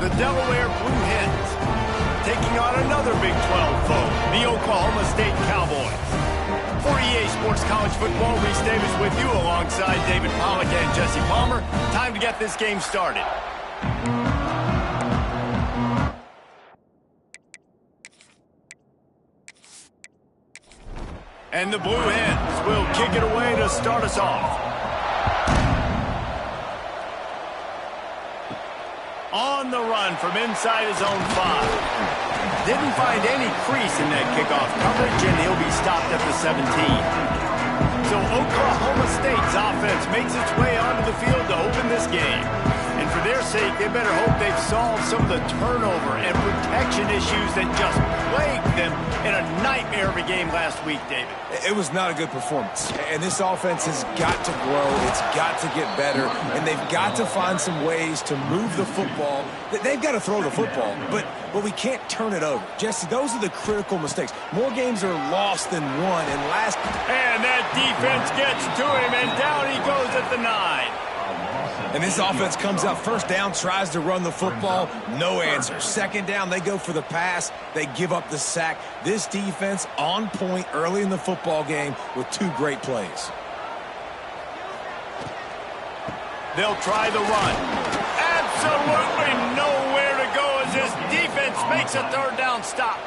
the Delaware Blue Hens, taking on another Big 12 foe, the Oklahoma State Cowboys. For EA Sports College Football, Reese Davis with you alongside David Pollack and Jesse Palmer. Time to get this game started. And the Blue Hens will kick it away to start us off. On the run from inside his own 5. Didn't find any crease in that kickoff coverage, and he'll be stopped at the 17. So Oklahoma State's offense makes its way onto the field to open this game. And for their sake, they better hope they've solved some of the turnover and protection issues that just plagued them in a nightmare of a game last week, David. It was not a good performance. And this offense has got to grow. It's got to get better. And they've got to find some ways to move the football. They've got to throw the football, but we can't turn it over. Jesse, those are the critical mistakes. More games are lost than won. And that defense gets to him, and down he goes at the 9. And this offense comes out first down, tries to run the football, no answer. Second down, they go for the pass, they give up the sack. This defense on point early in the football game with 2 great plays. They'll try the run. Absolutely nowhere to go as this defense makes a third down stop.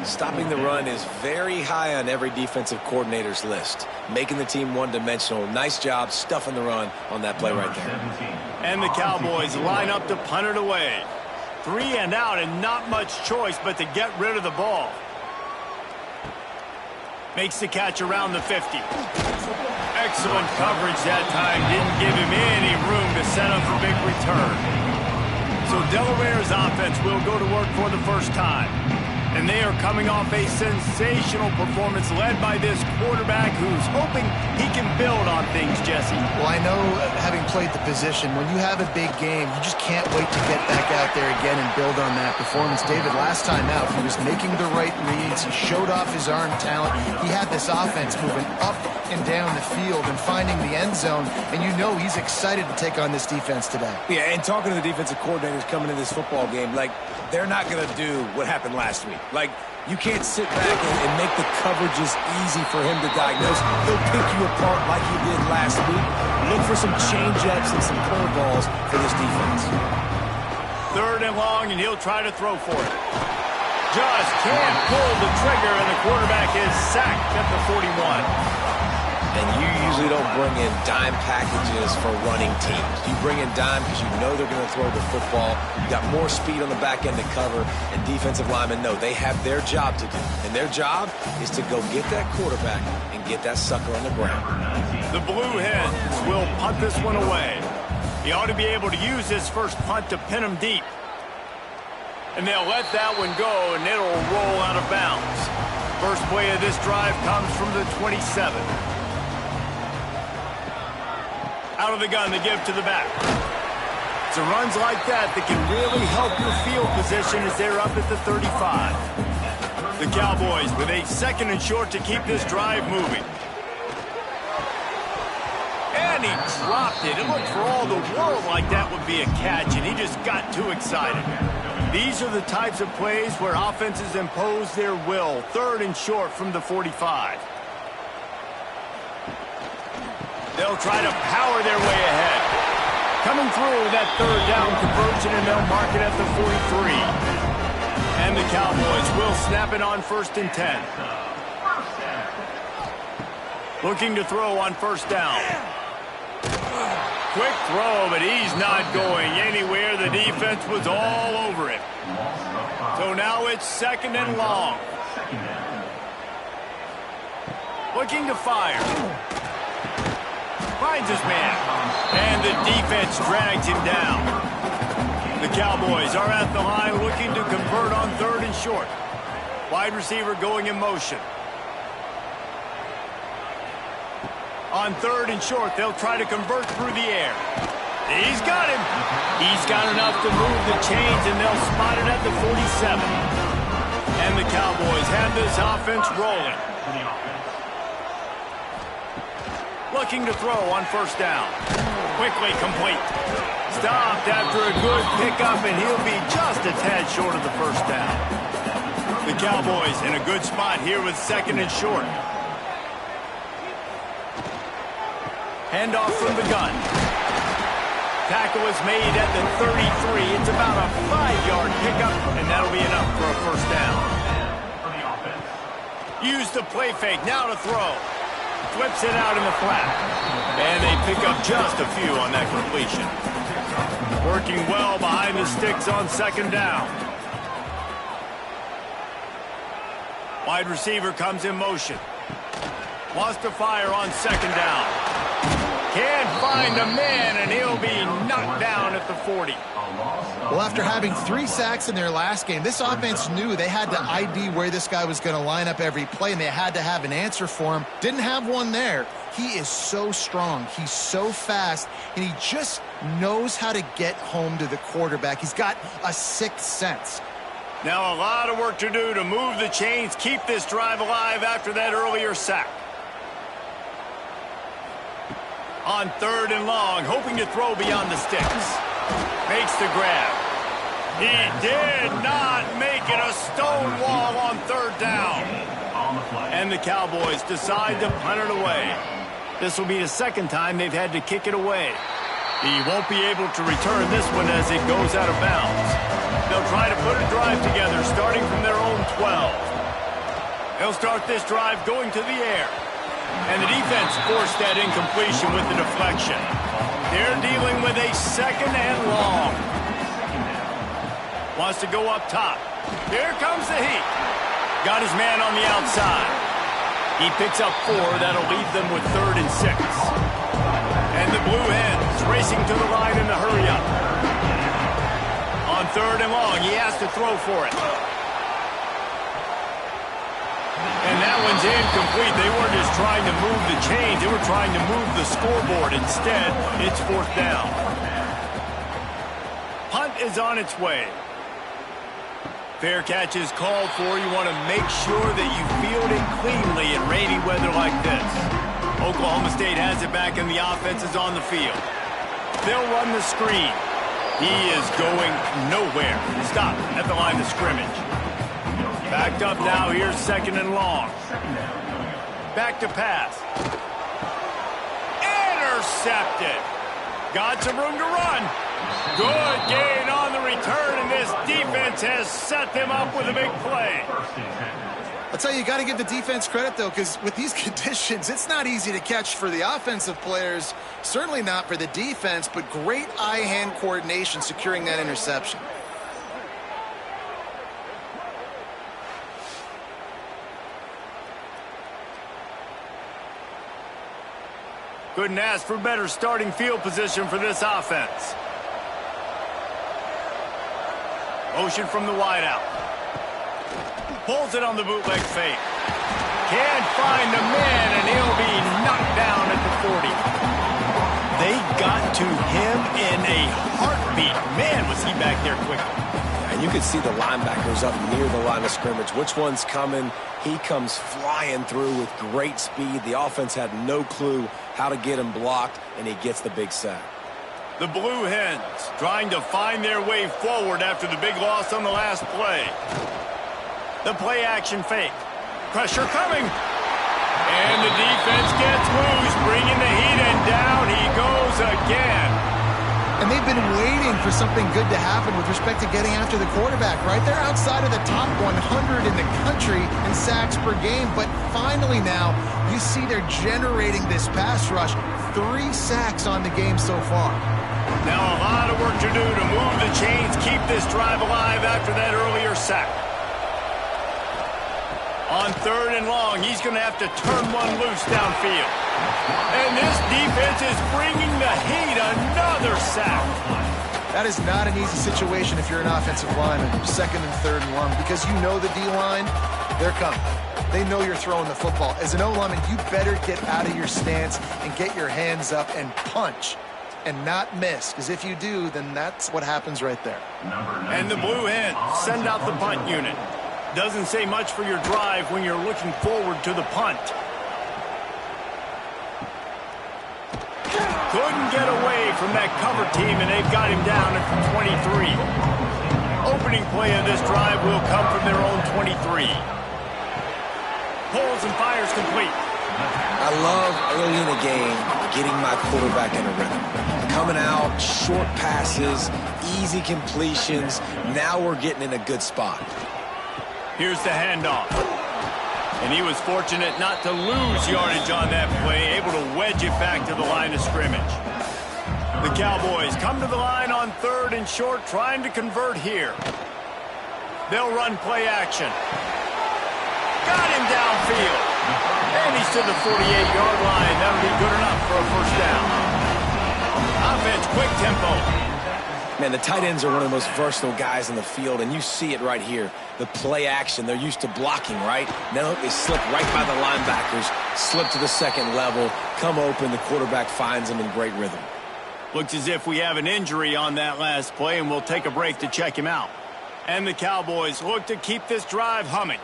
Stopping the run is very high on every defensive coordinator's list. Making the team one-dimensional. Nice job stuffing the run on that play right there. And the Cowboys line up to punt it away. 3 and out and not much choice but to get rid of the ball. Makes the catch around the 50. Excellent coverage that time. Didn't give him any room to set up a big return. So Delaware's offense will go to work for the first time. And they are coming off a sensational performance led by this quarterback who's hoping he can build on things, Jesse. Well, I know, having played the position, when you have a big game, you just can't wait to get back out there again and build on that performance. David, last time out, he was making the right reads. He showed off his arm talent. He had this offense moving up and down the field and finding the end zone. And you know he's excited to take on this defense today. Yeah, and talking to the defensive coordinators coming into this football game, like, they're not going to do what happened last week. Like, you can't sit back and make the coverages easy for him to diagnose. He'll pick you apart like he did last week. Look for some change-ups and some curveballs for this defense. 3rd and long, and he'll try to throw for it. Just can't pull the trigger, and the quarterback is sacked at the 41. And you usually don't bring in dime packages for running teams. You bring in dime because you know they're going to throw the football. You got more speed on the back end to cover, and defensive linemen know they have their job to do. And their job is to go get that quarterback and get that sucker on the ground. The Blue Hens will punt this one away. He ought to be able to use this first punt to pin him deep. And they'll let that one go, and it'll roll out of bounds. First play of this drive comes from the 27. Out of the gun to give to the back. It's runs like that that can really help your field position as they're up at the 35. The Cowboys with a 2nd and short to keep this drive moving. And he dropped it. It looked for all the world like that would be a catch, and he just got too excited. These are the types of plays where offenses impose their will. 3rd and short from the 45. They'll try to power their way ahead. Coming through that 3rd down conversion, and they'll mark it at the 43. And the Cowboys will snap it on 1st and 10. Looking to throw on 1st down. Quick throw, but he's not going anywhere. The defense was all over it. So now it's 2nd and long. Looking to fire. Finds his man, and the defense drags him down. The Cowboys are at the line looking to convert on 3rd and short. Wide receiver going in motion. On 3rd and short, they'll try to convert through the air. He's got him. He's got enough to move the chains, and they'll spot it at the 47. And the Cowboys have this offense rolling. Looking to throw on 1st down. Quickly complete. Stopped after a good pickup, and he'll be just a tad short of the first down. The Cowboys in a good spot here with 2nd and short. Handoff from the gun. Tackle is made at the 33. It's about a 5-yard pickup, and that'll be enough for a first down. Use the play fake, now to throw. Flips it out in the flat. And they pick up just a few on that completion. Working well behind the sticks on 2nd down. Wide receiver comes in motion. Wants to fire on 2nd down. Can't find a man, and he'll be knocked down at the 40. Well, after having 3 sacks in their last game, this offense knew they had to ID where this guy was going to line up every play, and they had to have an answer for him. Didn't have one there. He is so strong. He's so fast, and he just knows how to get home to the quarterback. He's got a 6th sense. Now a lot of work to do to move the chains, keep this drive alive after that earlier sack. On 3rd and long, hoping to throw beyond the sticks. Makes the grab. He did not make it a stone wall on 3rd down. And the Cowboys decide to punt it away. This will be the 2nd time they've had to kick it away. He won't be able to return this one as it goes out of bounds. They'll try to put a drive together starting from their own 12. They'll start this drive going to the air. And the defense forced that incompletion with the deflection. They're dealing with a 2nd and long. Wants to go up top. Here comes the heat. Got his man on the outside. He picks up 4. That'll leave them with 3rd and 6. And the Blue Hens racing to the line in the hurry-up. On 3rd and long, he has to throw for it. And that one's incomplete. They weren't just trying to move the chains. They were trying to move the scoreboard. Instead, it's 4th down. Punt is on its way. Fair catch is called for. You want to make sure that you field it cleanly in rainy weather like this. Oklahoma State has it back, and the offense is on the field. They'll run the screen. He is going nowhere. Stop at the line of scrimmage. Backed up now, here's 2nd and long. Back to pass. Intercepted. Got some room to run. Good gain on the return, and this defense has set them up with a big play. I'll tell you, you got to give the defense credit, though, because with these conditions, it's not easy to catch for the offensive players. Certainly not for the defense, but great eye-hand coordination securing that interception. Couldn't ask for better starting field position for this offense. Motion from the wideout. Pulls it on the bootleg fake. Can't find a man, and he'll be knocked down at the 40. They got to him in a heartbeat. Man, was he back there quickly. And you can see the linebackers up near the line of scrimmage. Which one's coming? He comes flying through with great speed. The offense had no clue how to get him blocked, and he gets the big sack. The Blue Hens trying to find their way forward after the big loss on the last play. The play action fake. Pressure coming. And the defense gets loose, bringing the heat, and down he goes again. And they've been waiting for something good to happen with respect to getting after the quarterback, right? They're outside of the top 100 in the country in sacks per game, but finally now you see they're generating this pass rush. 3 sacks on the game so far. Now a lot of work to do to move the chains, keep this drive alive after that earlier sack. On 3rd and long, he's going to have to turn one loose downfield. And this defense is bringing the heat. Another sack. That is not an easy situation if you're an offensive lineman, 2nd and 3rd and long, because you know the D-line, they're coming. They know you're throwing the football. As an O-lineman, you better get out of your stance and get your hands up and punch and not miss, because if you do, then that's what happens right there. And the Blue Hens send out the punt unit. Doesn't say much for your drive when you're looking forward to the punt. Couldn't get away from that cover team, and they've got him down at the 23. Opening play of this drive will come from their own 23. Pulls and fires complete. I love early in the game getting my quarterback in a rhythm. Coming out, short passes, easy completions. Now we're getting in a good spot. Here's the handoff. And he was fortunate not to lose yardage on that play, able to wedge it back to the line of scrimmage. The Cowboys come to the line on 3rd and short, trying to convert here. They'll run play action. Got him downfield. And he's to the 48-yard line. That'll be good enough for a first down. Offense, quick tempo. Man, the tight ends are one of the most versatile guys in the field, and you see it right here. The play action, they're used to blocking, right? Now they slip right by the linebackers, slip to the second level, come open, the quarterback finds them in great rhythm. Looks as if we have an injury on that last play, and we'll take a break to check him out. And the Cowboys look to keep this drive humming.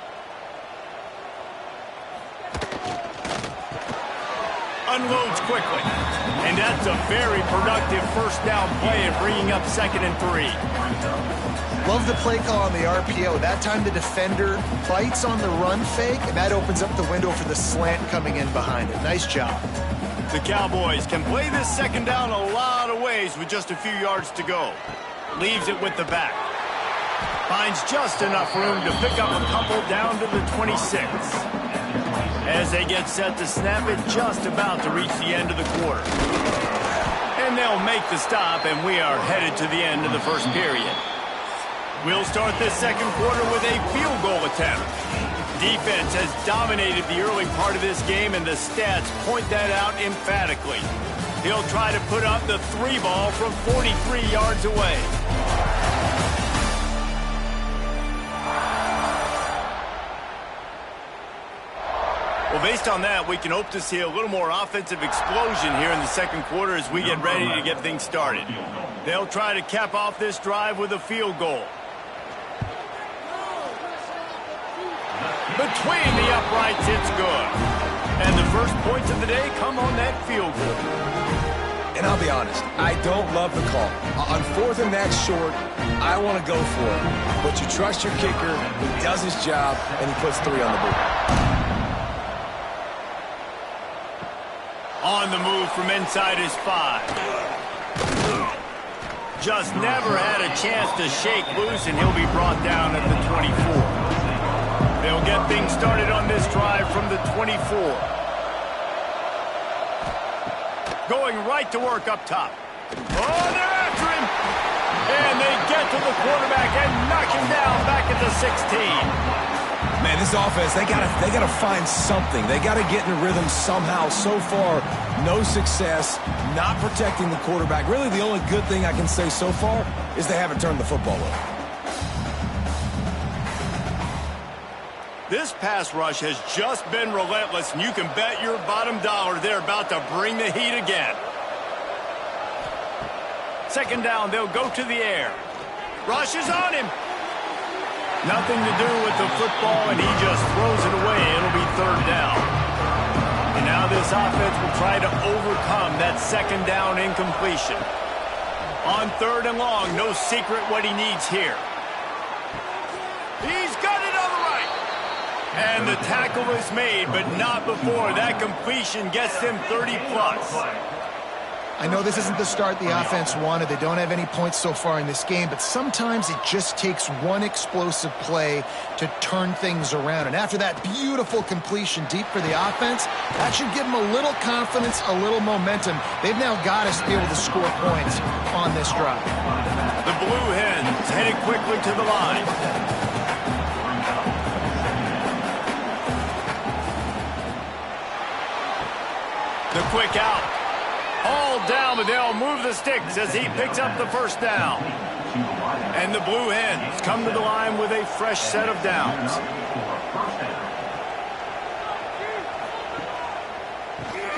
Unloads quickly. And that's a very productive first down play and bringing up 2nd and 3. Love the play call on the RPO. That time the defender bites on the run fake, and that opens up the window for the slant coming in behind it. Nice job. The Cowboys can play this 2nd down a lot of ways with just a few yards to go. Leaves it with the back. Finds just enough room to pick up a couple down to the 26. As they get set to snap it, just about to reach the end of the quarter. And they'll make the stop, and we are headed to the end of the first period. We'll start this 2nd quarter with a field goal attempt. Defense has dominated the early part of this game, and the stats point that out emphatically. He'll try to put up the 3 ball from 43 yards away. Well, based on that, we can hope to see a little more offensive explosion here in the 2nd quarter as we get ready to get things started. They'll try to cap off this drive with a field goal. Between the uprights, it's good. And the first points of the day come on that field goal. And I'll be honest, I don't love the call. On 4th and that short, I want to go for it. But you trust your kicker, he does his job, and he puts 3 on the board. On the move from inside his 5. Just never had a chance to shake loose, and he'll be brought down at the 24. They'll get things started on this drive from the 24. Going right to work up top. Oh, they're after him! And they get to the quarterback and knock him down back at the 16. Man, this offense, they gotta find something. They gotta get in a rhythm somehow. So far, no success, not protecting the quarterback. Really, the only good thing I can say so far is they haven't turned the football over. This pass rush has just been relentless, and you can bet your bottom dollar they're about to bring the heat again. 2nd down, they'll go to the air. Rush is on him. Nothing to do with the football, and he just throws it away. It'll be 3rd down. And now this offense will try to overcome that 2nd down incompletion. On 3rd and long, no secret what he needs here. He's got it on the right. And the tackle is made, but not before that completion gets them 30-plus. I know this isn't the start the offense wanted. They don't have any points so far in this game, but sometimes it just takes one explosive play to turn things around. And after that beautiful completion deep for the offense, that should give them a little confidence, a little momentum. They've now got us to be able to score points on this drive. The Blue Hens headed quickly to the line. The quick out. All down, but they'll move the sticks as he picks up the first down. And the Blue Hens come to the line with a fresh set of downs.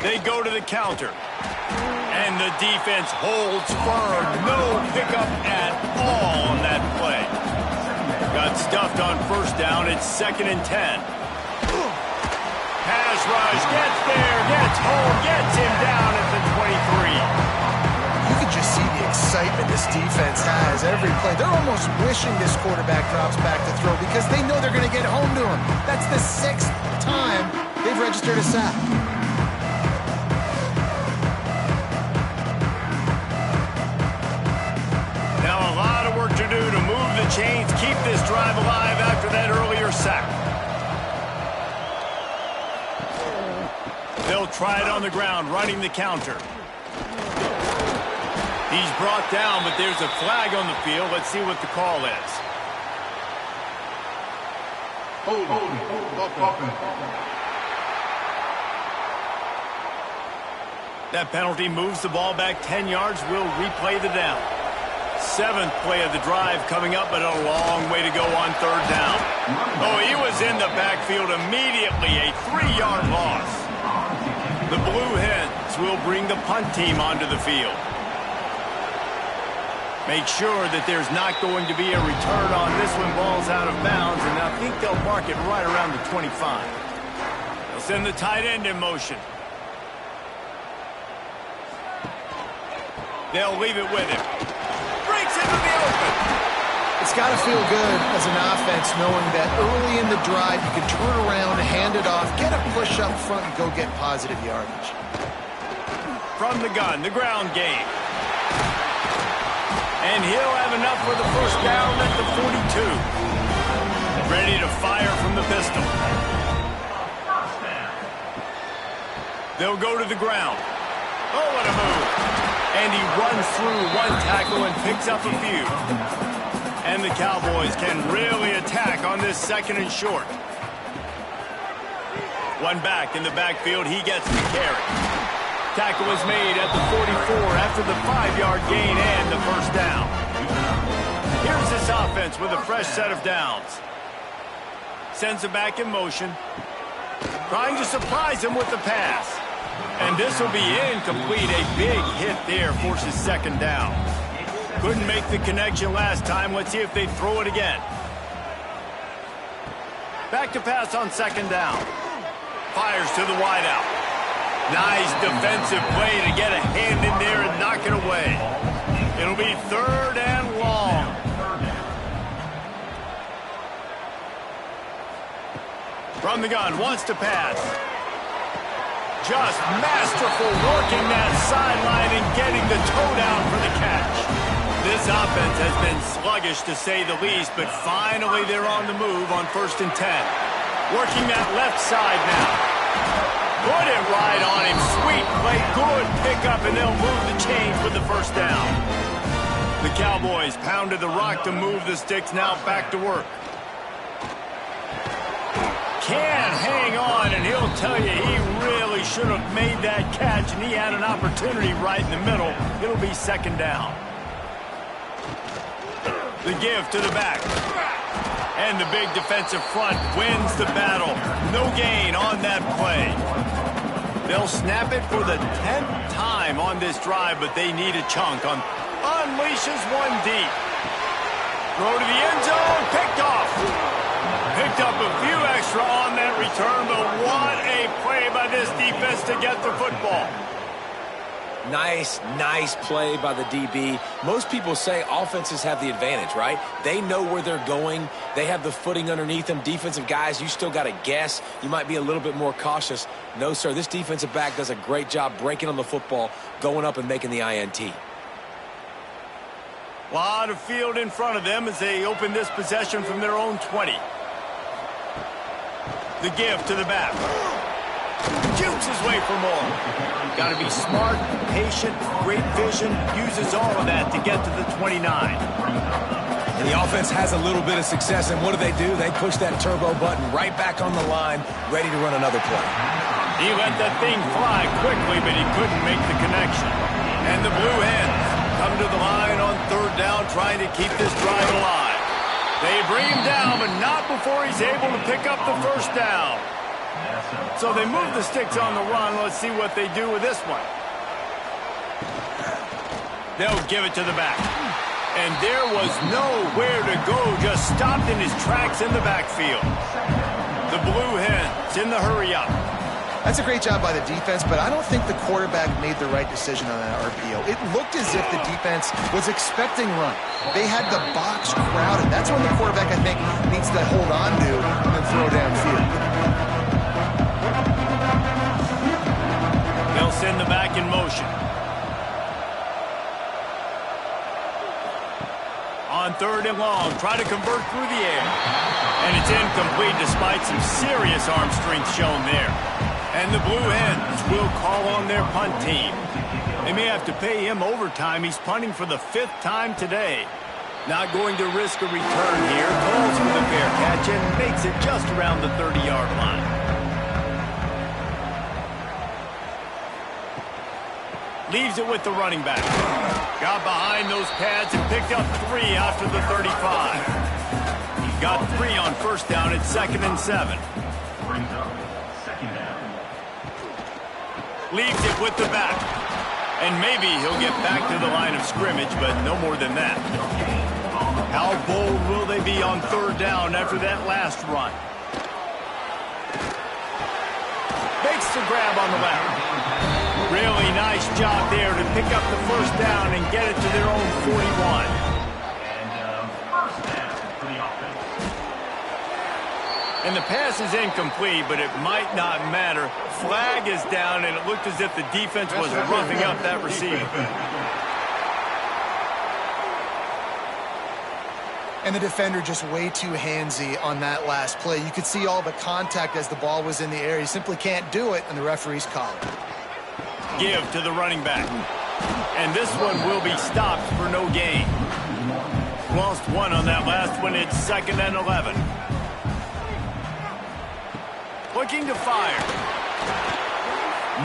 They go to the counter. And the defense holds firm. No pickup at all on that play. Got stuffed on first down. It's 2nd and 10. Pass rush, gets there, gets home, gets him down at the 23. You could excitement this defense has every play. They're almost wishing this quarterback drops back to throw because they know they're going to get home to him. That's the 6th time they've registered a sack. Now a lot of work to do to move the chains, keep this drive alive after that earlier sack. They'll try it on the ground, running the counter. He's brought down, but there's a flag on the field. Let's see what the call is. That penalty moves the ball back 10 yards. We'll replay the down. 7th play of the drive coming up, but a long way to go on 3rd down. Oh, he was in the backfield immediately. A 3-yard loss. The Blue Hens will bring the punt team onto the field. Make sure that there's not going to be a return on this when ball's out of bounds, and I think they'll mark it right around the 25. They'll send the tight end in motion. They'll leave it with him. Breaks into the open. It's got to feel good as an offense knowing that early in the drive you can turn around, hand it off, get a push up front, and go get positive yardage. From the gun, the ground game. And he'll have enough for the first down at the 42. Ready to fire from the pistol. They'll go to the ground. Oh, what a move. And he runs through one tackle and picks up a few. And the Cowboys can really attack on this 2nd and short. One back in the backfield. He gets the carry. Tackle is made at the 44 after the 5-yard gain and the first down. Here's this offense with a fresh set of downs. Sends it back in motion. Trying to surprise him with the pass. And this will be incomplete. A big hit there forces 2nd down. Couldn't make the connection last time. Let's see if they throw it again. Back to pass on 2nd down. Fires to the wideout. Nice defensive play to get a hand in there and knock it away. It'll be 3rd and long. From the gun, wants to pass. Just masterful working that sideline and getting the toe down for the catch. This offense has been sluggish to say the least, but finally they're on the move on 1st and 10. Working that left side now. Put it right on him. Sweet play. Good pickup, and they'll move the chains with the first down. The Cowboys pounded the rock to move the sticks. Now back to work. Can't hang on, and he'll tell you he really should have made that catch, and he had an opportunity right in the middle. It'll be 2nd down. The give to the back. And the big defensive front wins the battle. No gain on that play. They'll snap it for the 10th time on this drive, but they need a chunk on. Unleashes one deep. Throw to the end zone. Picked off. Picked up a few extra on that return, but what a play by this defense to get the football. Nice play by the DB. Most people say offenses have the advantage, right? They know where they're going. They have the footing underneath them. Defensive guys, you still got to guess. You might be a little bit more cautious. No, sir, this defensive back does a great job breaking on the football, going up and making the INT. A lot of field in front of them as they open this possession from their own 20. The give to the back. Jukes his way for more. Got to be smart, patient, great vision. Uses all of that to get to the 29. And the offense has a little bit of success, and what do? They push that turbo button right back on the line, ready to run another play. He let that thing fly quickly, but he couldn't make the connection. And the Blue Hens come to the line on 3rd down, trying to keep this drive alive. They bring him down, but not before he's able to pick up the first down. So they move the sticks on the run. Let's see what they do with this one. They'll give it to the back. And there was nowhere to go, just stopped in his tracks in the backfield. The Blue Hens in the hurry up. That's a great job by the defense, but I don't think the quarterback made the right decision on that RPO. It looked as if the defense was expecting run. They had the box crowded. That's when the quarterback, I think, needs to hold on to and then throw downfield. They'll send the back in motion. On 3rd and long, try to convert through the air. And it's incomplete despite some serious arm strength shown there. And the Blue Hens will call on their punt team. They may have to pay him overtime. He's punting for the 5th time today. Not going to risk a return here. Calls for the fair catch and makes it just around the 30-yard line. Leaves it with the running back. Got behind those pads and picked up 3 after the 35. He got 3 on 1st down at 2nd and 7. Leaves it with the back. And maybe he'll get back to the line of scrimmage, but no more than that. How bold will they be on 3rd down after that last run? Makes the grab on the left. Really nice job there to pick up the 1st down and get it to their own 41. And the pass is incomplete, but it might not matter. Flag is down, and it looked as if the defense was roughing up that receiver. And the defender just way too handsy on that last play. You could see all the contact as the ball was in the air. He simply can't do it, and the referees call it. Give to the running back. And this one will be stopped for no gain. Lost 1 on that last one. It's 2nd and 11. Looking to fire.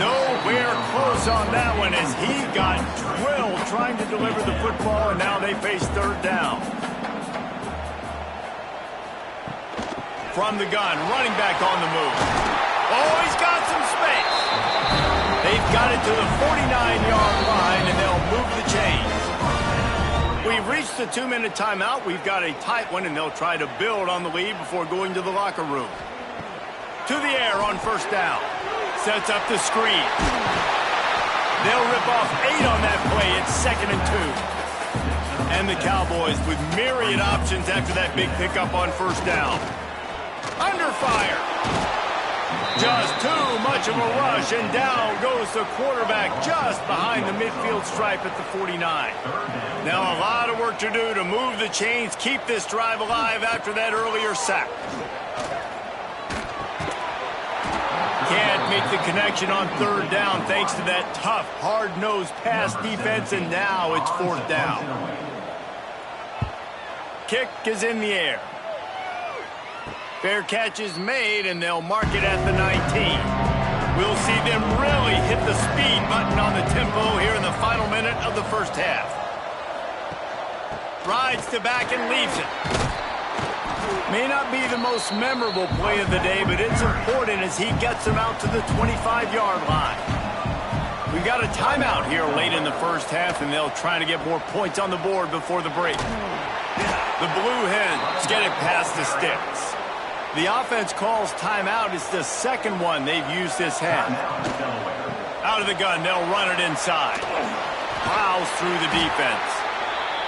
Nowhere close on that one as he got drilled trying to deliver the football, and now they face 3rd down. From the gun, running back on the move. Oh, he's got some space. They've got it to the 49-yard line, and they'll move the chains. We've reached the 2-minute timeout. We've got a tight one, and they'll try to build on the lead before going to the locker room. To the air on 1st down. Sets up the screen. They'll rip off 8 on that play. It's 2nd and 2. And the Cowboys with myriad options after that big pickup on 1st down. Under fire. Just too much of a rush, and down goes the quarterback just behind the midfield stripe at the 49. Now a lot of work to do to move the chains, keep this drive alive after that earlier sack. Can't make the connection on 3rd down thanks to that tough, hard-nosed pass defense, and now it's 4th down. Kick is in the air. Fair catch is made, and they'll mark it at the 19. We'll see them really hit the speed button on the tempo here in the final minute of the 1st half. Rides to back and leaves it. May not be the most memorable play of the day, but it's important as he gets them out to the 25-yard line. We've got a timeout here late in the 1st half, and they'll try to get more points on the board before the break. The Blue Hens get it past the sticks. The offense calls timeout. It's the 2nd one they've used this half. Out of the gun, they'll run it inside. Plows through the defense.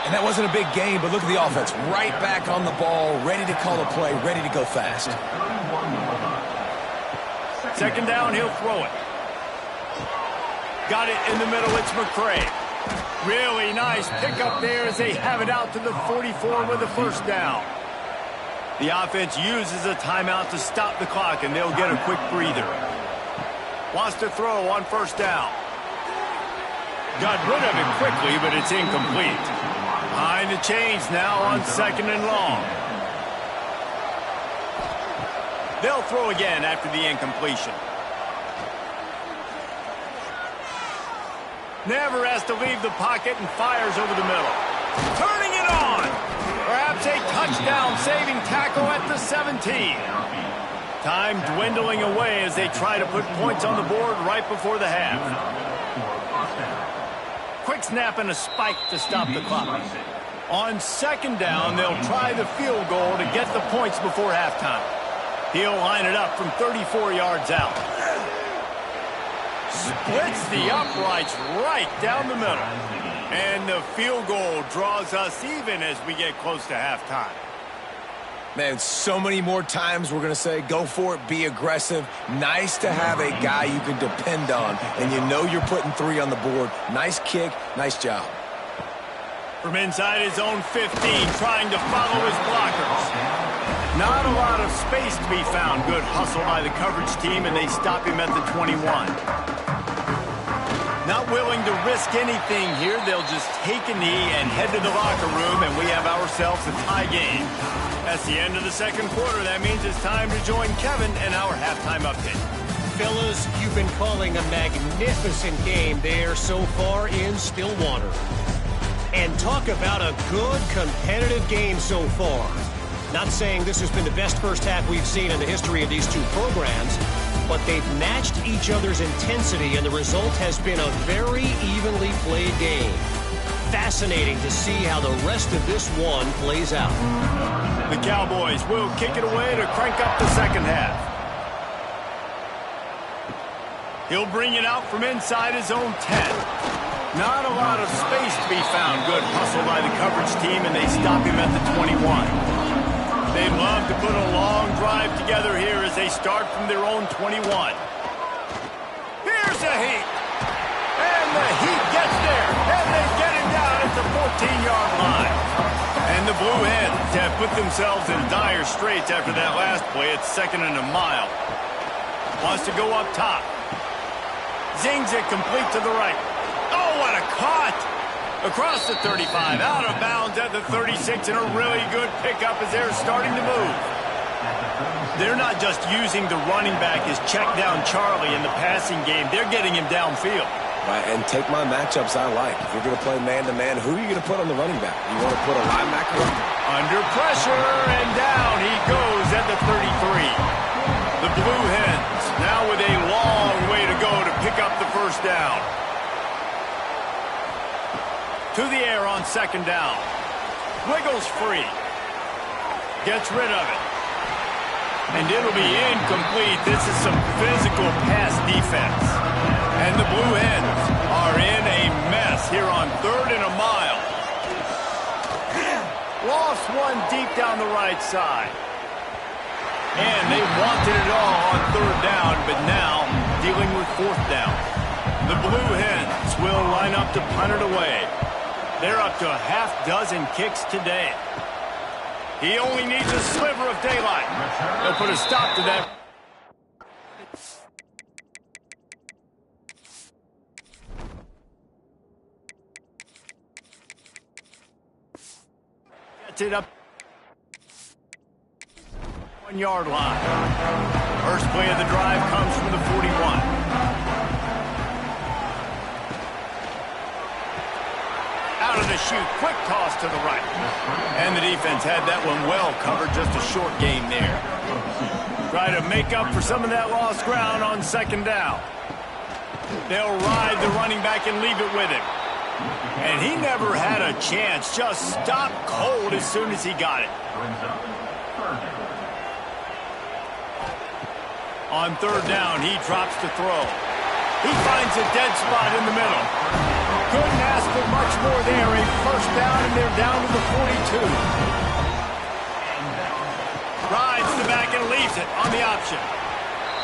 And that wasn't a big game, but look at the offense. Right back on the ball, ready to call a play, ready to go fast. 2nd down, he'll throw it. Got it in the middle, it's McCray. Really nice pickup there as they have it out to the 44 with a 1st down. The offense uses a timeout to stop the clock, and they'll get a quick breather. Wants to throw on 1st down. Got rid of it quickly, but it's incomplete. Behind the chains now on 2nd and long. They'll throw again after the incompletion. Never has to leave the pocket and fires over the middle. Turning it on. Perhaps a touchdown-saving tackle at the 17. Time dwindling away as they try to put points on the board right before the half. Quick snap and a spike to stop the clock. On 2nd down, they'll try the field goal to get the points before halftime. He'll line it up from 34 yards out. Splits the uprights right down the middle. And the field goal draws us even as we get close to halftime. Man, so many more times we're going to say, go for it, be aggressive. Nice to have a guy you can depend on, and you know you're putting 3 on the board. Nice kick, nice job. From inside his own 15, trying to follow his blockers. Not a lot of space to be found. Good hustle by the coverage team, and they stop him at the 21. Not willing to risk anything here. They'll just take a knee and head to the locker room, and we have ourselves a tie game. That's the end of the second quarter. That means it's time to join Kevin in our halftime update. Fellas, you've been calling a magnificent game there so far in Stillwater. And talk about a good competitive game so far. Not saying this has been the best first half we've seen in the history of these two programs, but they've matched each other's intensity, and the result has been a very evenly played game. Fascinating to see how the rest of this one plays out. The Cowboys will kick it away to crank up the second half. He'll bring it out from inside his own 10. Not a lot of space to be found. Good hustle by the coverage team, and they stop him at the 21. They'd love to put a long drive together here as they start from their own 21. Here's the Heat. And the Heat gets there. And they get him down at the 14-yard line. And the Blue Hens have put themselves in dire straits after that last play. It's 2nd and a mile. Wants to go up top. Zings it complete to the right. Oh, what a caught! Across the 35, out of bounds at the 36, and a really good pickup as they're starting to move. They're not just using the running back as check down Charlie in the passing game. They're getting him downfield. Right, and take my matchups I like. If you're going to play man-to-man, who are you going to put on the running back? You want to put a linebacker on? Under pressure, and down he goes at the 33. The Blue Hens now with a long way to go to pick up the first down. To the air on 2nd down. Wiggles free. Gets rid of it. And it'll be incomplete. This is some physical pass defense. And the Blue Hens are in a mess here on 3rd and a mile. Lost one deep down the right side. And they wanted it all on 3rd down, but now dealing with 4th down. The Blue Hens will line up to punt it away. They're up to a half-dozen kicks today. He only needs a sliver of daylight. They'll put a stop to that. Gets it up. 1-yard line. First play of the drive comes from the 41. Out of the chute, quick toss to the right. And the defense had that one well covered, just a short gain there. Try to make up for some of that lost ground on 2nd down. They'll ride the running back and leave it with him. And he never had a chance, just stopped cold as soon as he got it. On 3rd down, he drops to throw. He finds a dead spot in the middle. Couldn't ask for much more there. A first down, and they're down to the 42. Rides the back and leaves it on the option.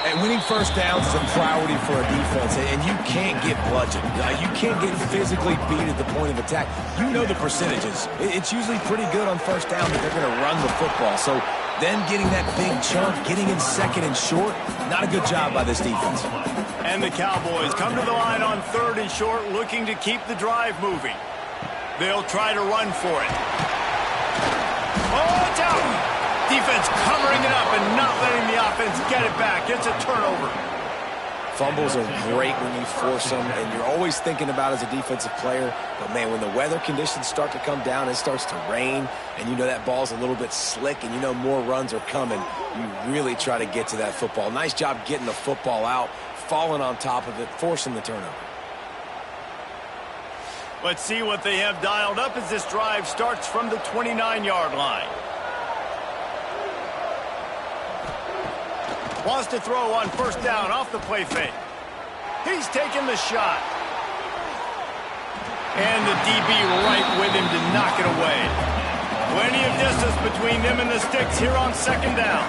And winning first downs is a priority for a defense, and you can't get bludgeoned. You can't get physically beat at the point of attack. You know the percentages. It's usually pretty good on first down, but they're going to run the football. So then getting that big chunk, getting in 2nd and short, not a good job by this defense. And the Cowboys come to the line on 3rd and short, looking to keep the drive moving. They'll try to run for it. Oh, it's out! Defense covering it up and not letting the offense get it back. It's a turnover. Fumbles are great when you force them, and you're always thinking about as a defensive player. But, man, when the weather conditions start to come down, it starts to rain, and you know that ball's a little bit slick, and you know more runs are coming, you really try to get to that football. Nice job getting the football out, falling on top of it, forcing the turnover. Let's see what they have dialed up as this drive starts from the 29-yard line. Wants to throw on 1st down off the play fake. He's taking the shot. And the DB right with him to knock it away. Plenty of distance between them and the sticks here on second down.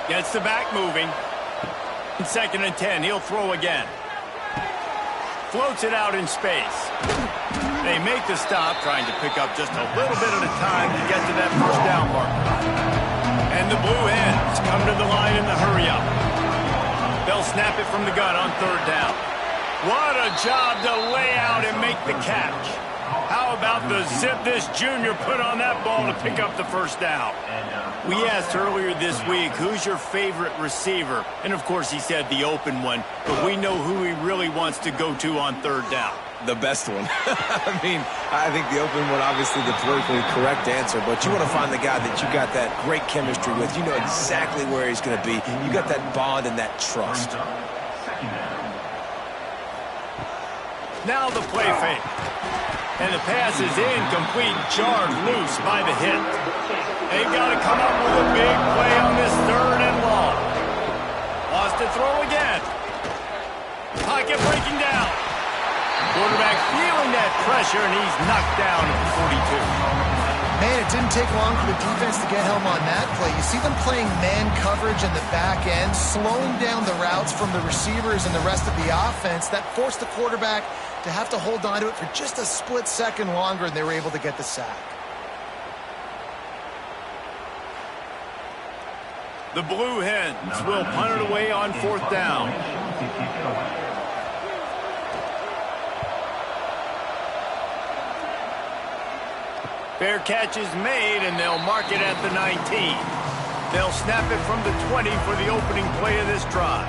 Gets the back moving. Second and 10, he'll throw again. Floats it out in space. They make the stop, trying to pick up just a little bit at a time to get to that first down marker. And the Blue Hens come to the line in the hurry-up. They'll snap it from the gun on third down. What a job to lay out and make the catch. How about the zip this junior put on that ball to pick up the first down? We asked earlier this week, who's your favorite receiver? And, of course, he said the open one, but we know who he really wants to go to on third down. The best one. I mean, I think the open one, obviously the politically correct answer, but you want to find the guy that you got that great chemistry with. You know exactly where he's going to be. You got that bond and that trust. Now the play fake. And the pass is incomplete, jarred loose by the hit. They've got to come up with a big play on this third and long. Wants to throw again. Pocket breaking down. Quarterback feeling that pressure, and he's knocked down at the 42. Man, it didn't take long for the defense to get home on that play. You see them playing man coverage in the back end, slowing down the routes from the receivers and the rest of the offense. That forced the quarterback to have to hold on to it for just a split second longer, and they were able to get the sack. The Blue Hens will punt it away on fourth down. Fair catch is made, and they'll mark it at the 19. They'll snap it from the 20 for the opening play of this drive.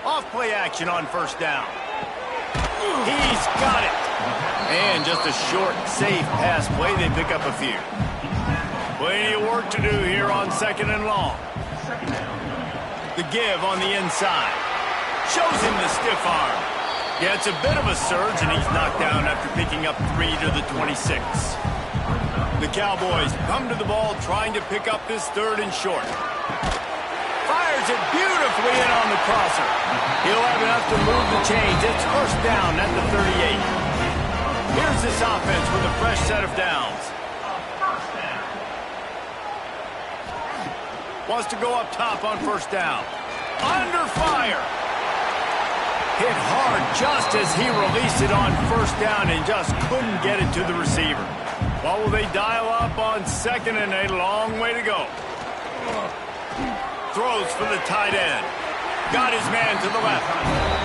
Off-play action on first down. He's got it. And just a short, safe pass play. They pick up a few. Plenty of work to do here on second and long. The give on the inside. Shows him the stiff arm. Yeah, it's a bit of a surge, and he's knocked down after picking up 3 to the 26. The Cowboys come to the ball trying to pick up this third and short. Fires it beautifully in on the crosser. He'll have enough to move the chains. It's first down at the 38. Here's this offense with a fresh set of downs. Wants to go up top on first down. Under fire. Hit hard just as he released it on first down and just couldn't get it to the receiver. What will they dial up on second and a long way to go? Throws for the tight end. Got his man to the left.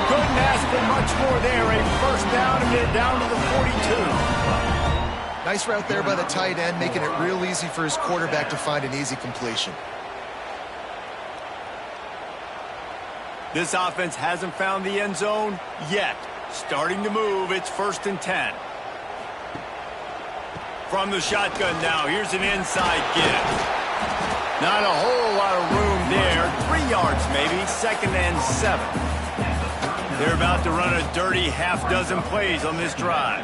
Couldn't ask for much more there. A first down and get down to the 42. Nice route there by the tight end, making it real easy for his quarterback to find an easy completion. This offense hasn't found the end zone yet. Starting to move, it's first and 10. From the shotgun now, here's an inside give. Not a whole lot of room there. 3 yards maybe, second and 7. They're about to run a dirty half dozen plays on this drive.